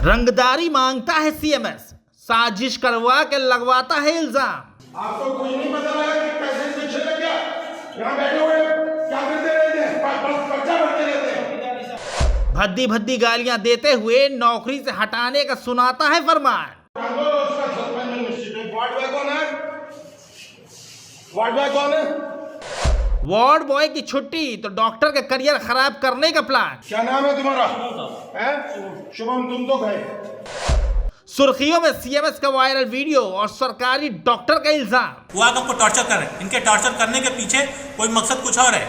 रंगदारी मांगता है सीएमएस, साजिश करवा के लगवाता है इल्जाम। आपको कुछ नहीं पता लगा कि पैसे से छेड़ क्या? यहाँ बैठे हुए क्या करते रहते हैं? बस पर्चा भरते रहते हैं। भद्दी भद्दी गालियां देते हुए नौकरी से हटाने का सुनाता है फरमान। उसका सस्पेंशन निश्चित है। वार्ड बॉय कौन है? वार्ड बॉय कौन है? वार्ड बॉय की छुट्टी तो डॉक्टर का करियर खराब करने का प्लान। क्या नाम है तुम्हारा? हैं? शुभम, तुम तो गए। सुर्खियों में सीएमएस का वायरल वीडियो और सरकारी डॉक्टर का इल्जाम। वो आगे हमको टॉर्चर कर रहे हैं। इनके टॉर्चर करने के पीछे कोई मकसद कुछ और है।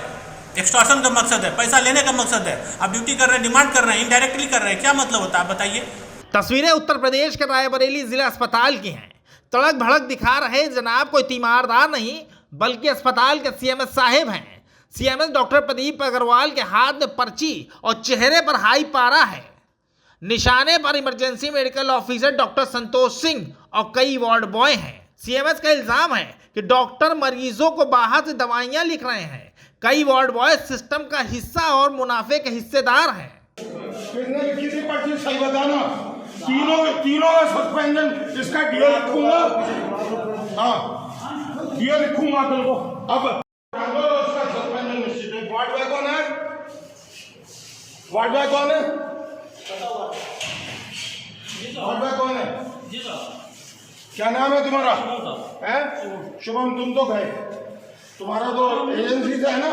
एक्सटॉर्शन का मकसद है, पैसा लेने का मकसद है। आप ड्यूटी कर रहे हैं, डिमांड कर रहे हैं, इनडायरेक्टली कर रहे हैं। क्या मतलब होता है आप बताइए। तस्वीरें उत्तर प्रदेश के रायबरेली जिला अस्पताल की हैं। तड़क भड़क दिखा रहे जनाब कोई तीमारदार नहीं बल्कि अस्पताल के सीएमएस साहेब हैं। सीएमएस डॉक्टर प्रदीप अग्रवाल के हाथ में पर्ची और चेहरे पर हाई पारा है। निशाने पर emergency medical officer doctor Santosh Singh और कई वार्ड बॉय हैं। सीएमएस का इल्जाम है कि डॉक्टर मरीजों को बाहर से दवाइयां लिख रहे हैं। कई वार्ड बॉय सिस्टम का हिस्सा और मुनाफे के हिस्सेदार हैं। किसने लिखी थी पर्ची? सही बताना। तीनों का सस्पेंशन, इसका डीओ लिखूंगा। हाँ, डीओ लिखूंगा कल को। अब उसका सस्पेंशन निश्चित है। वार्ड बॉय कौन है? वार्ड बॉय कौन है? वार्ड बॉय कौन है? क्या नाम है तुम्हारा? हैं? शुभम, तुम तो गए। तुम्हारा तो एजेंसी से है ना?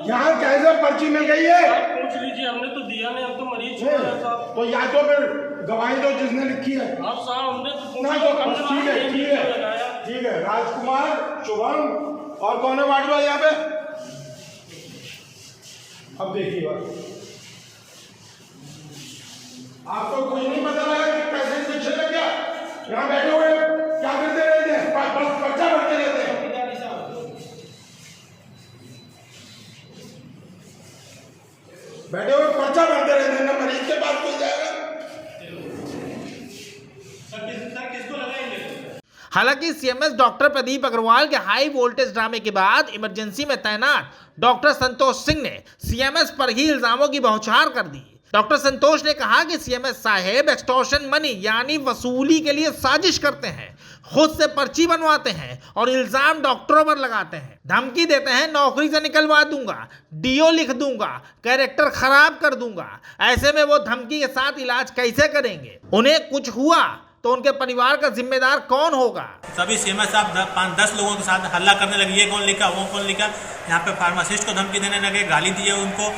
यहाँ कैसे पर्ची मिल गई है? पूछ लीजिए, हमने तो दिया नहीं, हम तो मरीज छोड़ रहे हैं साहब। तो या तो फिर गवाही दो जिसने लिखी है। आप साहब हमने तो ना तो ठीक है, ठीक है, ठीक है। राजकुमार, शुभम और कौन है वार्ड बॉय यहाँ पे? अब देखिए, आपको कुछ नहीं पता लगा कि पैसे से छेड़ क्या? यहाँ बैठे हुए क्या करते रहते हैं? बस पर्चा भरते रहते हैं। बैठे हुए पर्चा भरते रहते हैं ना, मरीज के पास कोई जाएगा? हालांकि सीएमएस डॉक्टर प्रदीप अग्रवाल के हाई वोल्टेज ड्रामे के बाद इमरजेंसी में तैनात डॉक्टर संतोष सिंह ने सीएमएस पर ही इल्जामों की बौछार कर दी। डॉक्टर संतोष ने कहा कि सीएमएस साहेब एक्सटॉर्शन मनी यानी वसूली के लिए साजिश करते हैं, खुद से पर्ची बनवाते हैं और इल्जाम डॉक्टरों पर लगाते हैं। धमकी देते हैं नौकरी से निकलवा दूंगा, डीओ लिख दूंगा, कैरेक्टर खराब कर दूंगा। ऐसे में वो धमकी के साथ इलाज कैसे करेंगे? उन्हें कुछ हुआ तो उनके परिवार का जिम्मेदार कौन होगा? सभी सीएमएस साहब 5-10 लोगों के साथ हल्ला करने लगे। ये कौन लिखा, वो कौन लिखा। यहाँ पे फार्मासिस्ट को धमकी देने लगे, गाली दिए उनको,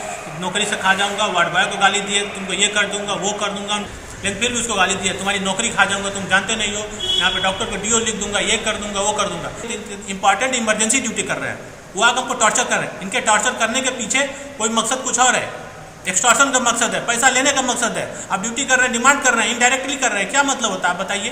नौकरी से खा जाऊंगा। वार्ड बॉय को गाली दिए, तुमको ये कर दूंगा, वो कर दूंगा। लेकिन फिर भी उसको गाली दिए, तुम्हारी नौकरी खा जाऊंगा, तुम जानते नहीं हो। यहाँ पे डॉक्टर को डीओ लिख दूंगा, ये कर दूंगा, वो कर दूंगा। इंपॉर्टेंट इमरजेंसी ड्यूटी कर रहे हैं, वो आगे हमको टॉर्चर कर रहे हैं। इनके टॉर्चर करने के पीछे कोई मकसद कुछ और है। एक्सटॉर्शन का मकसद है, पैसा लेने का मकसद है। आप ड्यूटी कर रहे हैं, डिमांड कर रहे हैं, इनडायरेक्टली कर रहे हैं। क्या मतलब होता है आप बताइए।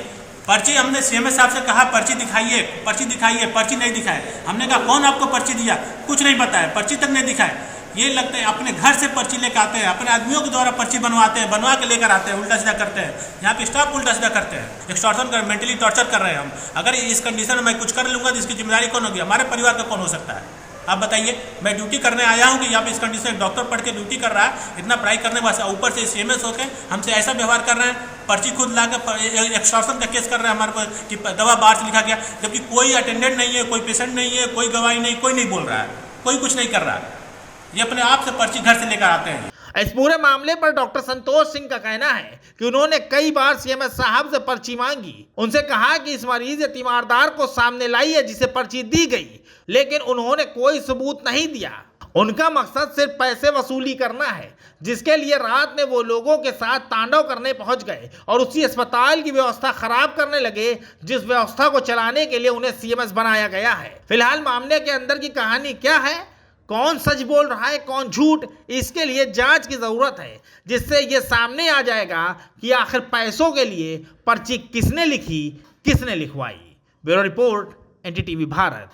पर्ची हमने सीएमएस साहब से कहा पर्ची दिखाइए, पर्ची दिखाइए, पर्ची नहीं दिखाए। हमने कहा कौन आपको पर्ची दिया? कुछ नहीं बताया, पर्ची तक नहीं दिखाए। ये लगता है अपने घर से पर्ची लेकर आते हैं, अपने आदमियों के द्वारा पर्ची बनवाते हैं, बनवा के लेकर आते हैं, उल्टा सीधा करते हैं। यहाँ पे स्टाफ उल्टा सीधा करते हैं, एक्सटॉर्शन कर, मेंटली टॉर्चर कर रहे हैं हम। अगर इस कंडीशन में मैं कुछ कर लूँगा तो इसकी जिम्मेदारी कौन होगी? हमारे परिवार का कौन हो सकता है? आप बताइए। मैं ड्यूटी करने आया हूँ कि यहाँ पे इस कंडीशन में डॉक्टर पढ़ के ड्यूटी कर रहा है, इतना पढ़ाई करने के बाद ऊपर से सीएमएस होकर हमसे ऐसा व्यवहार कर रहे हैं। पर्ची खुद ला कर एक्सटॉर्शन का केस कर रहे हैं हमारे पर कि दवा बाहर से लिखा गया, जबकि कोई अटेंडेंट नहीं है, कोई पेशेंट नहीं है, कोई गवाही नहीं, कोई नहीं बोल रहा है, कोई कुछ नहीं कर रहा है। ये अपने आप से पर्ची घर से लेकर आते हैं। इस पूरे मामले पर डॉक्टर संतोष सिंह का कहना है कि उन्होंने कई बार सीएमएस साहब से पर्ची मांगी। उनसे कहा कि इस मरीज या तीमारदार को सामने लाइए जिसे पर्ची दी गई, लेकिन उन्होंने कोई सबूत नहीं दिया। उनका मकसद सिर्फ पैसे वसूली करना है, जिसके लिए रात में वो लोगों के साथ तांडव करने पहुंच गए और उसी अस्पताल की व्यवस्था खराब करने लगे जिस व्यवस्था को चलाने के लिए उन्हें सीएमएस बनाया गया है। फिलहाल मामले के अंदर की कहानी क्या है, कौन सच बोल रहा है, कौन झूठ, इसके लिए जांच की जरूरत है, जिससे ये सामने आ जाएगा कि आखिर पैसों के लिए पर्ची किसने लिखी, किसने लिखवाई। Bureau report, NDTV Bharat.